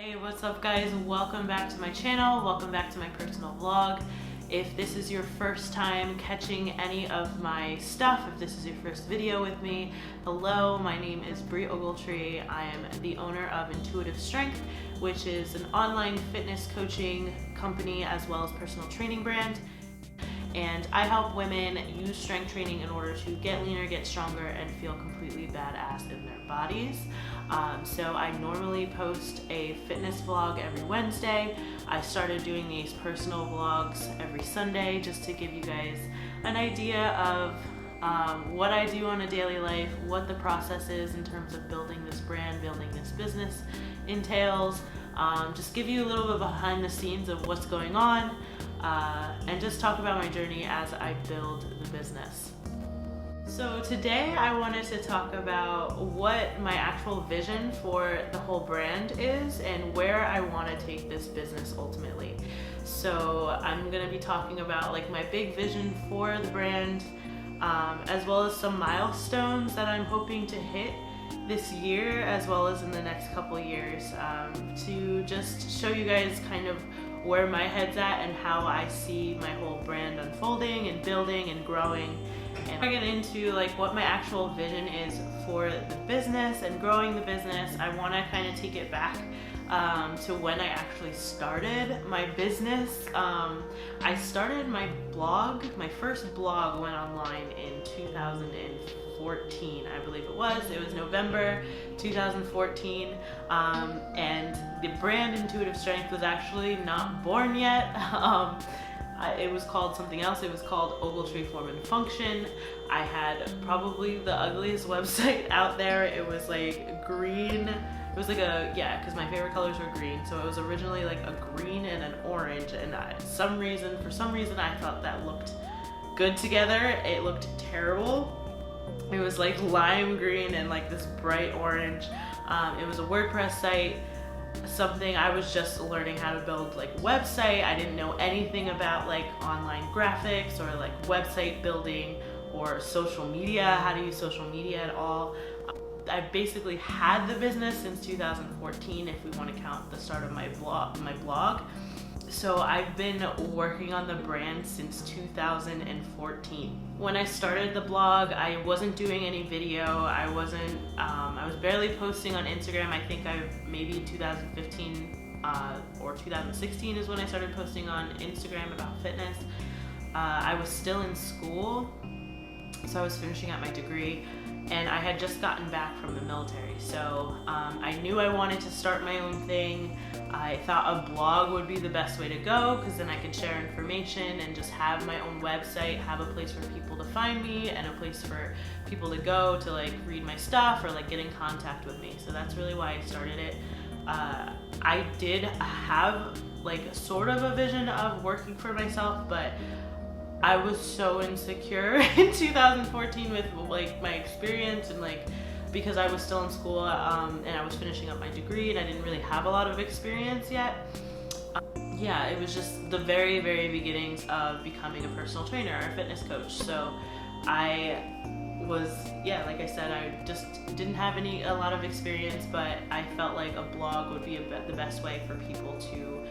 Hey, what's up guys? Welcome back to my channel. Welcome back to my personal vlog. If this is your first time catching any of my stuff, if this is your first video with me, hello, my name is Brie Ogletree. I am the owner of Intuitive Strength, which is an online fitness coaching company as well as personal training brand. And I help women use strength training in order to get leaner, get stronger, and feel completely badass in their bodies. So I normally post a fitness vlog every Wednesday. I started doing these personal vlogs every Sunday just to give you guys an idea of what I do on a daily life, what the process is in terms of building this brand, building this business entails, just give you a little bit behind the scenes of what's going on, and just talk about my journey as I build the business. So today I wanted to talk about what my actual vision for the whole brand is and where I want to take this business ultimately. So I'm going to be talking about like my big vision for the brand, as well as some milestones that I'm hoping to hit this year as well as in the next couple years, to just show you guys kind of where my head's at and how I see my whole brand unfolding and building and growing. And I get into like what my actual vision is for the business and growing the business. I want to kind of take it back to when I actually started my business. I started my blog, my first blog went online in 2014, I believe it was. It was November 2014, and the brand Intuitive Strength was actually not born yet. It was called something else. It was called Ogletree Form and Function. I had probably the ugliest website out there. It was like green. It was like because my favorite colors were green. So it was originally like a green and an orange. And for some reason, I thought that looked good together. It looked terrible. It was like lime green and like this bright orange. It was a WordPress site. Something I was just learning how to build like a website. I didn't know anything about like online graphics or like website building or social media, how to use social media at all. I basically had the business since 2014 if we want to count the start of my blog. So I've been working on the brand since 2014. When I started the blog, I wasn't doing any video. I was barely posting on Instagram. I think maybe 2015 or 2016 is when I started posting on Instagram about fitness. I was still in school, so I was finishing up my degree, and I had just gotten back from the military. So I knew I wanted to start my own thing. I thought a blog would be the best way to go because then I could share information and just have my own website, have a place for people to find me and a place for people to go to like read my stuff or like get in contact with me. So that's really why I started it. I did have like sort of a vision of working for myself, but I was so insecure in 2014 with like my experience and like because I was still in school and I was finishing up my degree and I didn't really have a lot of experience yet. It was just the very, very beginnings of becoming a personal trainer or a fitness coach. So I was, like I said, I just didn't have a lot of experience, but I felt like a blog would be the best way for people to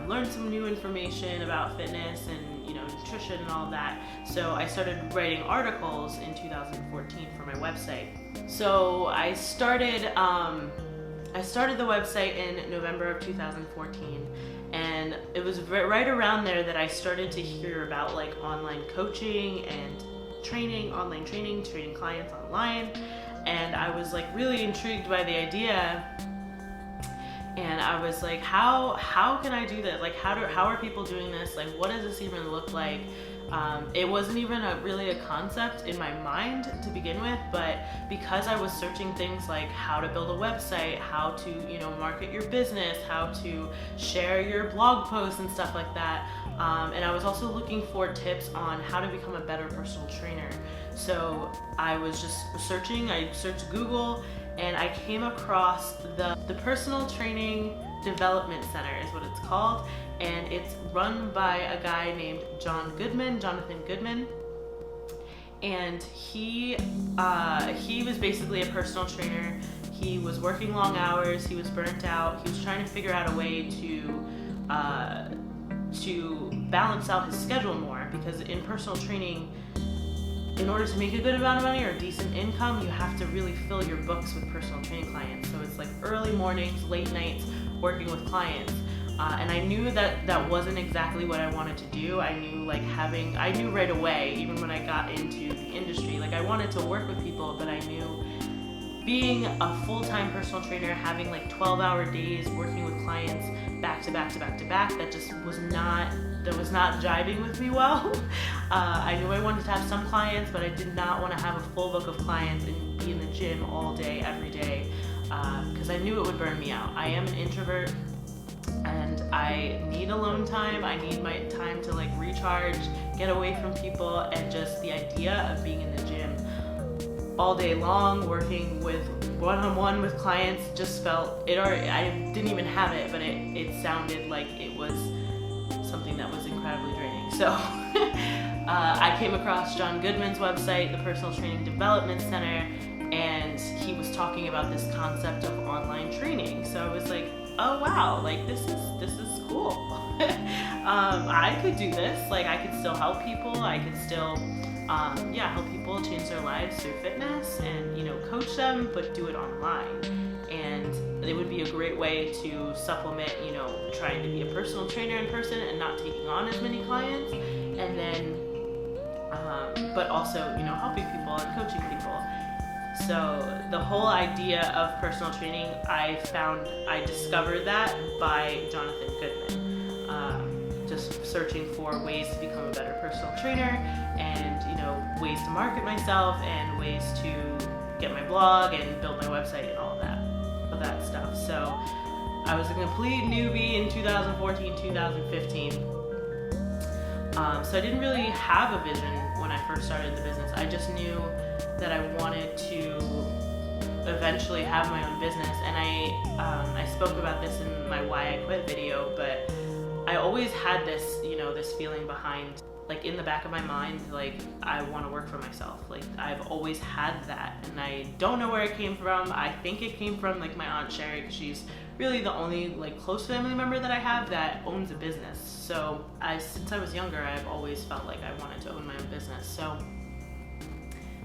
learn some new information about fitness and nutrition and all that. So I started writing articles in 2014 for my website. So I started the website in November of 2014, and it was right around there that I started to hear about like online coaching and online training, training clients online, and I was like really intrigued by the idea. And I was like, how can I do that? Like, how are people doing this? Like, what does this even look like? It wasn't even really a concept in my mind to begin with, but because I was searching things like how to build a website, how to, market your business, how to share your blog posts and stuff like that. And I was also looking for tips on how to become a better personal trainer. So I was just searching, I searched Google, and I came across the Personal Training Development Center is what it's called, and it's run by a guy named Jonathan Goodman, and he was basically a personal trainer. He was working long hours, he was burnt out, he was trying to figure out a way to balance out his schedule more, because in personal training, in order to make a good amount of money or a decent income, you have to really fill your books with personal training clients. So it's like early mornings, late nights, working with clients. And I knew that wasn't exactly what I wanted to do. I knew right away, even when I got into the industry, like I wanted to work with people, but I knew being a full-time personal trainer, having like 12-hour days working with clients back to back to back to back, that was not jiving with me well. I knew I wanted to have some clients, but I did not want to have a full book of clients and be in the gym all day, every day, because I knew it would burn me out. I am an introvert, and I need alone time. I need my time to like recharge, get away from people, and just the idea of being in the gym all day long, working with one-on-one with clients, just felt it already. I didn't even have it, but it sounded like it was something that was incredibly draining. So I came across John Goodman's website, the Personal Training Development Center, and he was talking about this concept of online training. So I was like, oh wow, like this is cool. I could do this. Like I could still help people. I could still help people change their lives through fitness and, coach them, but do it online. And it would be a great way to supplement, trying to be a personal trainer in person and not taking on as many clients, and then, but also, helping people and coaching people. So the whole idea of personal training, I discovered that by Jonathan Goodman. Just searching for ways to become a better personal trainer, and ways to market myself, and ways to get my blog and build my website and all of that stuff. So I was a complete newbie in 2014, 2015. So I didn't really have a vision when I first started the business. I just knew that I wanted to eventually have my own business, and I spoke about this in my Why I Quit video, but I always had this, this feeling behind, like in the back of my mind, like I want to work for myself. Like I've always had that, and I don't know where it came from. I think it came from like my Aunt Sherry, because she's really the only like close family member that I have that owns a business. So since I was younger, I've always felt like I wanted to own my own business. So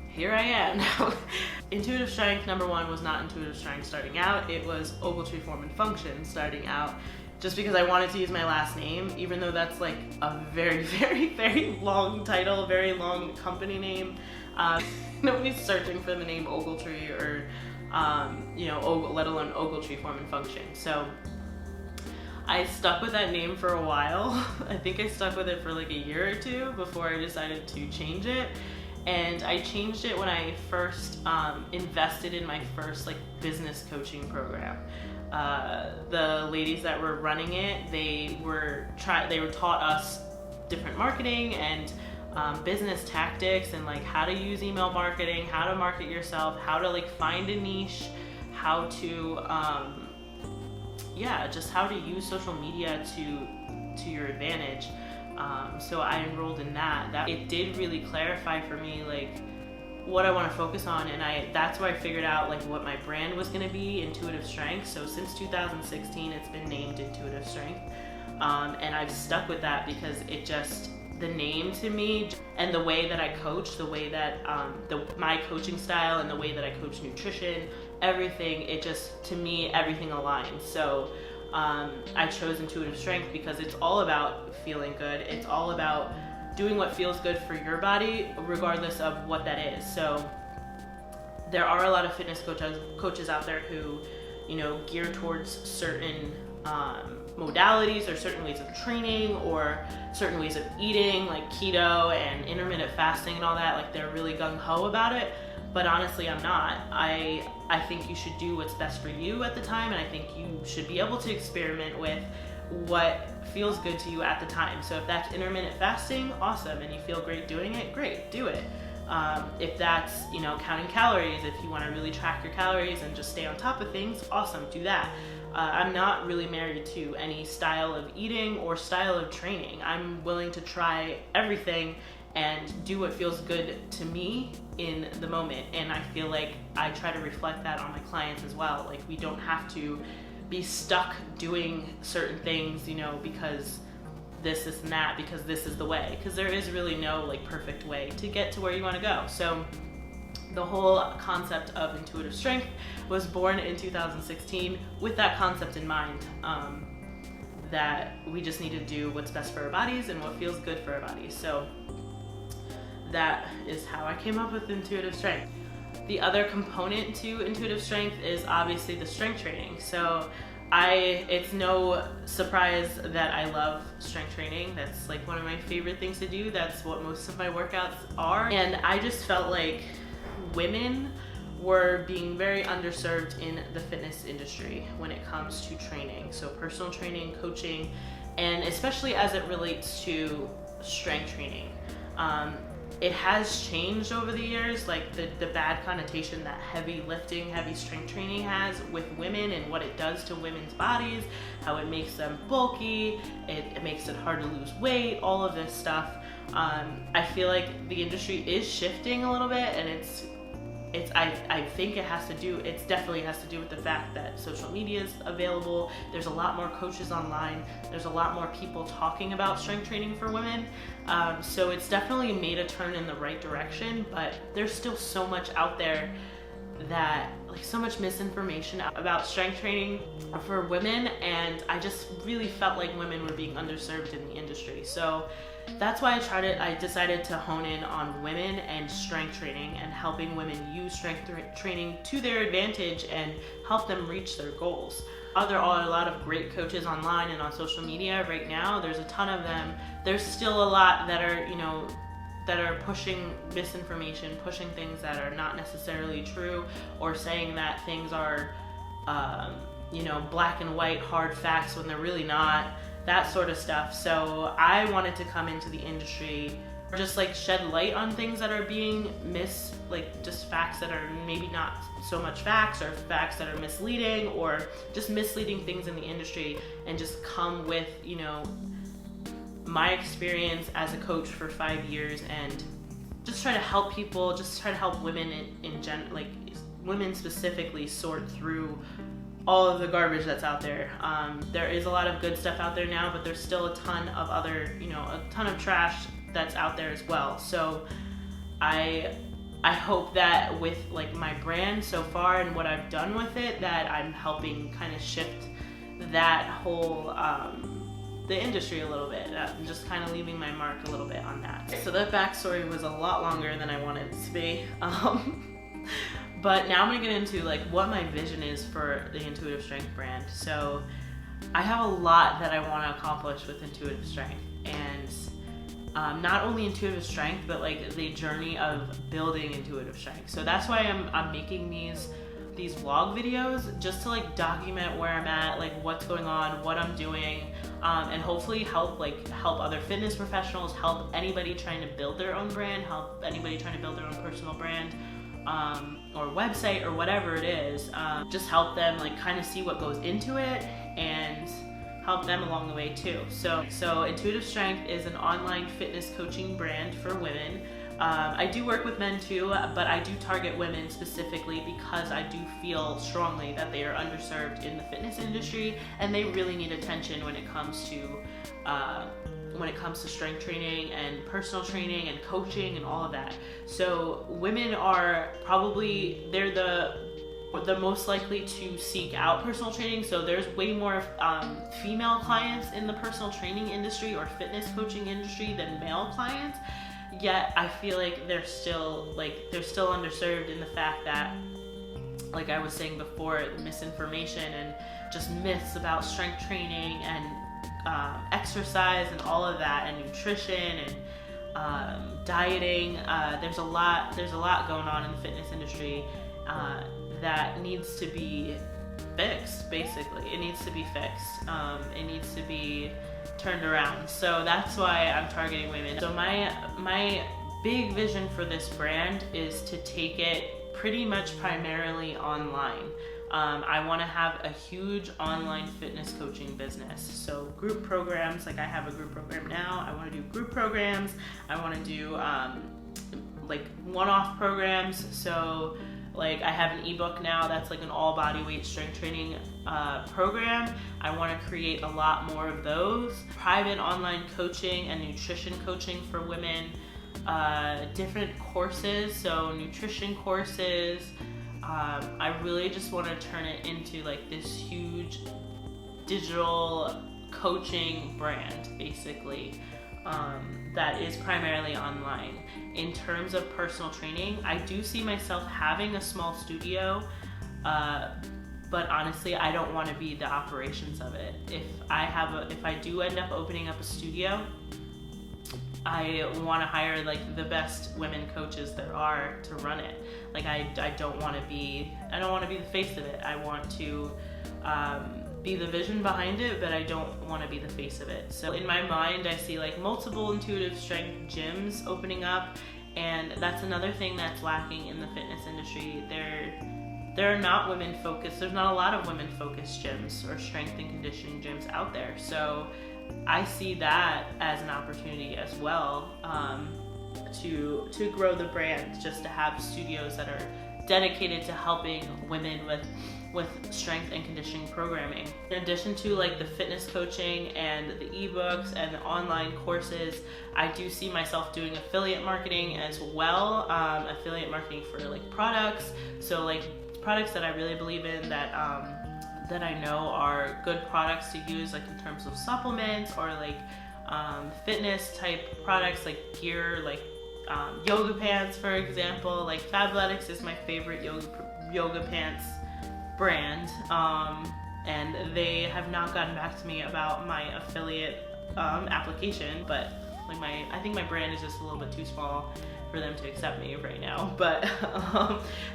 here I am now. Intuitive Strength, number one, was not Intuitive Strength starting out. It was Ogletree Form and Function starting out, just because I wanted to use my last name, even though that's like a very, very, very long title, very long company name. Nobody's searching for the name Ogletree or, let alone Ogletree Form and Function. So I stuck with that name for a while. I think I stuck with it for like a year or two before I decided to change it. And I changed it when I first invested in my first like business coaching program. The ladies that were running it, they were taught us different marketing and business tactics, and like how to use email marketing, how to market yourself, how to like find a niche, how to just how to use social media to your advantage. So I enrolled in that. It did really clarify for me like what I want to focus on, and that's where I figured out like what my brand was going to be, Intuitive Strength. So since 2016, it's been named Intuitive Strength, and I've stuck with that because the name to me and the way that I coach, the way that my coaching style and the way that I coach nutrition, everything, to me, everything aligns. So I chose Intuitive Strength because it's all about feeling good. It's all about doing what feels good for your body, regardless of what that is. So there are a lot of fitness coaches out there who, gear towards certain modalities or certain ways of training or certain ways of eating, like keto and intermittent fasting and all that. Like they're really gung-ho about it. But honestly, I'm not. I think you should do what's best for you at the time, and I think you should be able to experiment with what feels good to you at the time. So if that's intermittent fasting, awesome, and you feel great doing it, great, do it. If that's, counting calories, if you want to really track your calories and just stay on top of things, awesome, do that. I'm not really married to any style of eating or style of training. I'm willing to try everything and do what feels good to me in the moment. And I feel like I try to reflect that on my clients as well. Like, we don't have to be stuck doing certain things, you know, because this and that, because this is the way, because there is really no like perfect way to get to where you want to go. So the whole concept of intuitive strength was born in 2016 with that concept in mind, that we just need to do what's best for our bodies and what feels good for our bodies. So that is how I came up with intuitive strength. The other component to intuitive strength is obviously the strength training. So it's no surprise that I love strength training. That's like one of my favorite things to do. That's what most of my workouts are. And I just felt like women were being very underserved in the fitness industry when it comes to training. So personal training, coaching, and especially as it relates to strength training. It has changed over the years, like the bad connotation that heavy lifting, heavy strength training has with women and what it does to women's bodies, how it makes them bulky, it makes it hard to lose weight, all of this stuff. I feel like the industry is shifting a little bit, and I think it definitely has to do with the fact that social media is available. There's a lot more coaches online. There's a lot more people talking about strength training for women. So it's definitely made a turn in the right direction, but there's still so much out there that, like, so much misinformation about strength training for women, and I just really felt like women were being underserved in the industry. So that's why I decided to hone in on women and strength training, and helping women use strength training to their advantage and help them reach their goals. There are a lot of great coaches online and on social media right now. There's a ton of them. There's still a lot that are, you know, that are pushing misinformation, pushing things that are not necessarily true, or saying that things are, you know, black and white hard facts when they're really not. That sort of stuff. So I wanted to come into the industry, just like shed light on things that are being just facts that are maybe not so much facts, or facts that are misleading, or just misleading things in the industry, and just come with, you know, my experience as a coach for 5 years, and just try to help people, just try to help women in general, like women specifically, sort through all of the garbage that's out there. There is a lot of good stuff out there now, but there's still a ton of other, you know, a ton of trash that's out there as well. So I hope that with like my brand so far and what I've done with it, that I'm helping kind of shift that whole the industry a little bit. I'm just kind of leaving my mark a little bit on that. So that backstory was a lot longer than I wanted it to be. But now I'm gonna get into like what my vision is for the Intuitive Strength brand. So I have a lot that I want to accomplish with Intuitive Strength, and not only Intuitive Strength, but like the journey of building Intuitive Strength. So that's why I'm making these vlog videos, just to like document where I'm at, like what's going on, what I'm doing, and hopefully help other fitness professionals, help anybody trying to build their own brand, help anybody trying to build their own personal brand, or website, or whatever it is. Just help them like kind of see what goes into it, and help them along the way too. So Intuitive Strength is an online fitness coaching brand for women. I do work with men too, but I do target women specifically because I do feel strongly that they are underserved in the fitness industry, and they really need attention when it comes to strength training and personal training and coaching and all of that. So women are probably, they're the most likely to seek out personal training. So there's way more female clients in the personal training industry or fitness coaching industry than male clients. Yet I feel like they're still underserved in the fact that, like I was saying before, misinformation and just myths about strength training and exercise and all of that, and nutrition and dieting. There's a lot going on in the fitness industry that needs to be fixed. Basically, it needs to be fixed. It needs to be turned around. So that's why I'm targeting women. So my big vision for this brand is to take it pretty much primarily online. I want to have a huge online fitness coaching business. So group programs, like I have a group program now. I want to do group programs. I want to do like one-off programs. So like I have an ebook now that's like an all body weight strength training program. I want to create a lot more of those. Private online coaching and nutrition coaching for women. Different courses, so nutrition courses. I really just want to turn it into like this huge digital coaching brand, basically, that is primarily online. In terms of personal training, I do see myself having a small studio, but honestly, I don't want to be the operations of it. If I do end up opening up a studio, I want to hire like the best women coaches there are to run it. Like I don't want to be the face of it. I want to be the vision behind it, but I don't want to be the face of it. So in my mind, I see like multiple intuitive strength gyms opening up, and that's another thing that's lacking in the fitness industry. There are not women focused. There's not a lot of women focused gyms or strength and conditioning gyms out there. So I see that as an opportunity as well, to grow the brand, just to have studios that are dedicated to helping women with strength and conditioning programming. In addition to like the fitness coaching and the ebooks and the online courses, I do see myself doing affiliate marketing as well. Affiliate marketing for like products, so like products that I really believe in, that I know are good products to use, like in terms of supplements or like fitness type products, like gear, like yoga pants, for example. Like Fabletics is my favorite yoga pants brand, and they have not gotten back to me about my affiliate application, but like I think my brand is just a little bit too small for them to accept me right now. But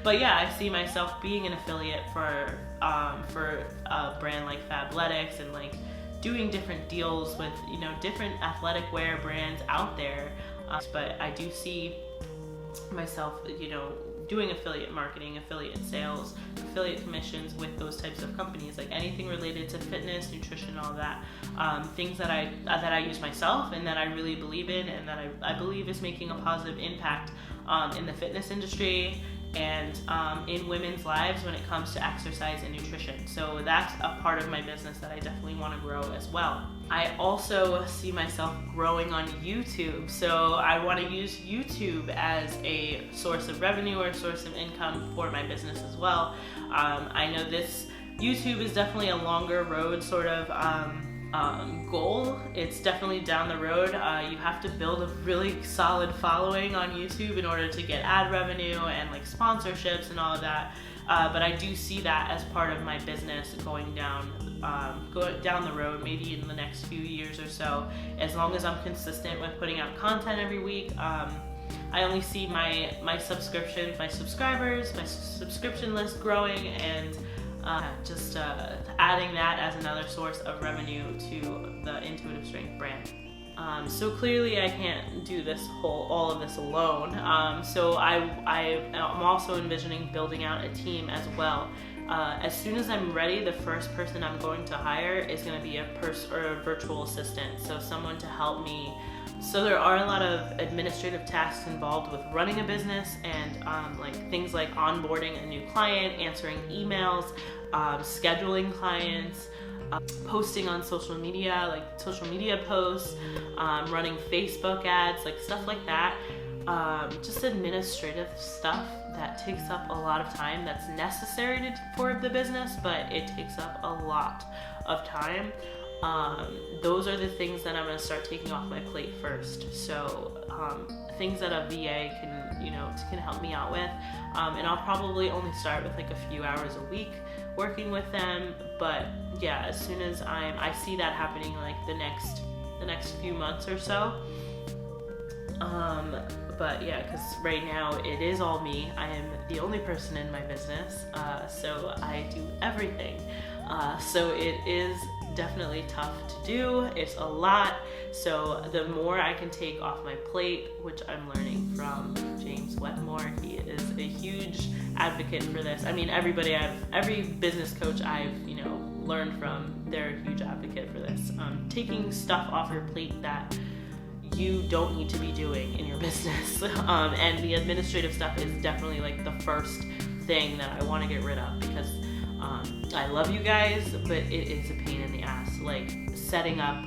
yeah, I see myself being an affiliate for a brand like Fabletics, and like doing different deals with, you know, different athletic wear brands out there. But I do see myself, you know, doing affiliate marketing, affiliate sales, affiliate commissions with those types of companies, like anything related to fitness, nutrition, all that, things that I use myself and that I really believe in, and that I believe is making a positive impact in the fitness industry and in women's lives when it comes to exercise and nutrition. So that's a part of my business that I definitely want to grow as well. I also see myself growing on YouTube. So I want to use YouTube as a source of revenue or a source of income for my business as well. I know this YouTube is definitely a longer road sort of goal. It's definitely down the road. You have to build a really solid following on YouTube in order to get ad revenue and like sponsorships and all of that. But I do see that as part of my business going down the road, maybe in the next few years or so, as long as I'm consistent with putting out content every week. I only see my subscriptions, my subscribers, my subscription list growing, and just adding that as another source of revenue to the Intuitive Strength brand. So clearly I can't do all of this alone. So I'm also envisioning building out a team as well. As soon as I'm ready, the first person I'm going to hire is going to be a virtual assistant, so someone to help me. So there are a lot of administrative tasks involved with running a business, and like things like onboarding a new client, answering emails, scheduling clients, posting on social media, like social media posts, running Facebook ads, like stuff like that. Just administrative stuff that takes up a lot of time, that's necessary for the business, but it takes up a lot of time. Those are the things that I'm going to start taking off my plate first. So things that a VA can help me out with, and I'll probably only start with like a few hours a week working with them. But yeah, as soon as I see that happening, like the next few months or so. But yeah, because right now it is all me. I am the only person in my business, so I do everything. So it is definitely tough to do. It's a lot. So the more I can take off my plate, which I'm learning from James Wetmore, he is a huge advocate for this. I mean, every business coach I've, learned from, they're a huge advocate for this. Taking stuff off your plate that you don't need to be doing in your business. And the administrative stuff is definitely like the first thing that I want to get rid of, because I love you guys, but it is a pain in the ass. Like setting up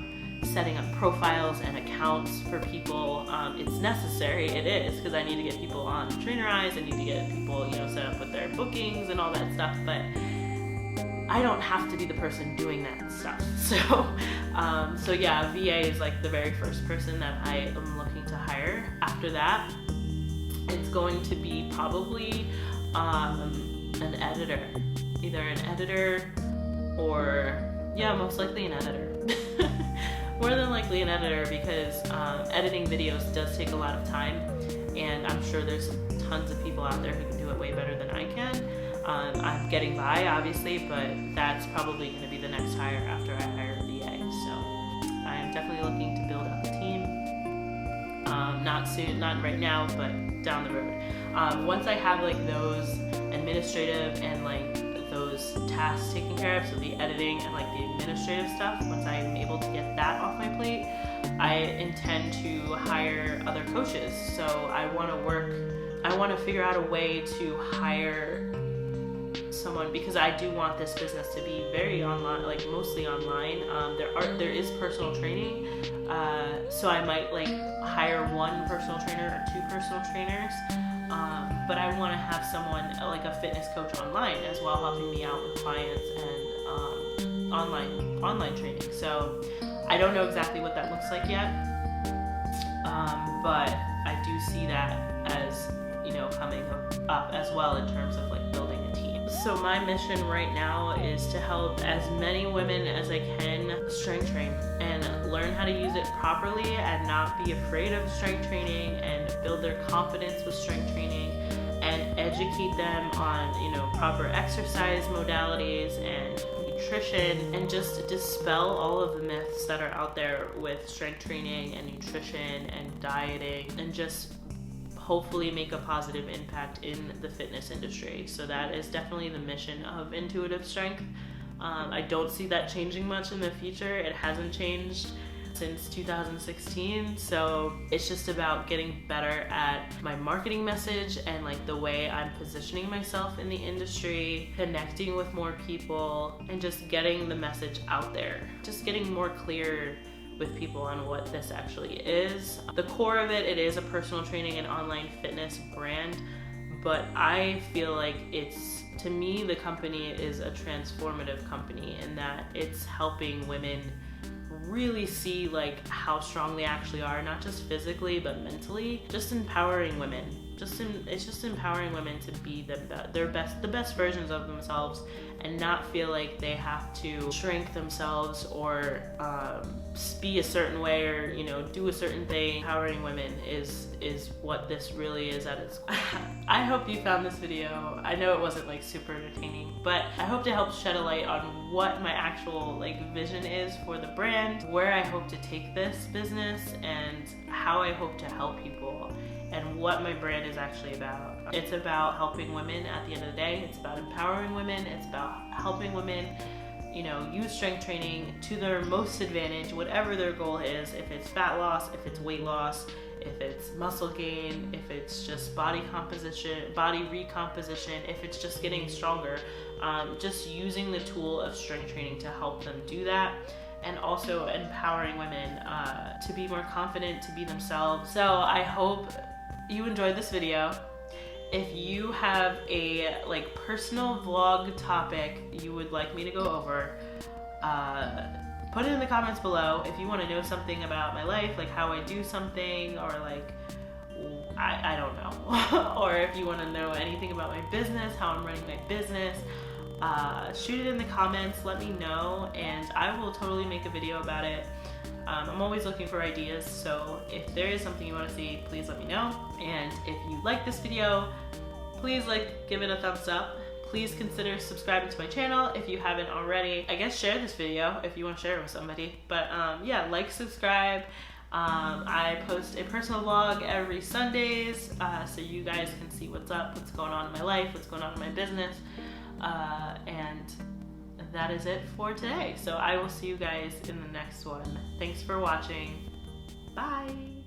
profiles and accounts for people. It's necessary, it is, because I need to get people on Trainerize, I need to get people, set up with their bookings and all that stuff, but I don't have to be the person doing that stuff. So yeah, VA is like the very first person that I am looking to hire. After that, it's going to be probably an editor. Either an editor or, most likely an editor. More than likely an editor, because editing videos does take a lot of time, and I'm sure there's tons of people out there who can do it way better than I can. I'm getting by, obviously, but that's probably going to be the next hire after I hire a VA. So I am definitely looking to build up the team. Not soon, not right now, but down the road. Once I have like those administrative and like those tasks taken care of, so the editing and like the administrative stuff, once I'm able to get that off my plate, I intend to hire other coaches. So I want to figure out a way to hire someone, because I do want this business to be very online, like mostly online. There is personal training, so I might like hire one personal trainer or two personal trainers, but I want to have someone like a fitness coach online as well, helping me out with clients and online training. So I don't know exactly what that looks like yet, but I do see that as coming up as well in terms of like building a team. So my mission right now is to help as many women as I can strength train and learn how to use it properly and not be afraid of strength training, and build their confidence with strength training and educate them on, proper exercise modalities and nutrition, and just dispel all of the myths that are out there with strength training and nutrition and dieting, and just hopefully make a positive impact in the fitness industry. So that is definitely the mission of Intuitive Strength. I don't see that changing much in the future. It hasn't changed since 2016. So it's just about getting better at my marketing message and like the way I'm positioning myself in the industry, connecting with more people, and just getting the message out there. Just getting more clear with people on what this actually is. The core of it is a personal training and online fitness brand, but I feel like to me, the company is a transformative company in that it's helping women really see like how strong they actually are, not just physically, but mentally. Just empowering women. It's just empowering women to be the best versions of themselves, and not feel like they have to shrink themselves or be a certain way, or do a certain thing. Empowering women is what this really is at its core. I hope you found this video. I know it wasn't like super entertaining, but I hope to help shed a light on what my actual like vision is for the brand, where I hope to take this business, and how I hope to help people, and what my brand is actually about. It's about helping women at the end of the day. It's about empowering women. It's about helping women, use strength training to their most advantage, whatever their goal is. If it's fat loss, if it's weight loss, if it's muscle gain, if it's just body composition, body recomposition, if it's just getting stronger, just using the tool of strength training to help them do that. And also empowering women to be more confident, to be themselves. So I hope you enjoyed this video. If you have a personal vlog topic you would like me to go over, put it in the comments below. If you want to know something about my life, like how I do something, or like I don't know, or if you want to know anything about my business, how I'm running my business, shoot it in the comments, let me know, and I will totally make a video about it. I'm always looking for ideas, so if there is something you want to see, please let me know. And if you like this video, please give it a thumbs up. Please consider subscribing to my channel if you haven't already. I guess share this video if you want to share it with somebody. But yeah, like, subscribe. I post a personal vlog every Sundays, so you guys can see what's up, what's going on in my life, what's going on in my business. And that is it for today. So I will see you guys in the next one. Thanks for watching. Bye.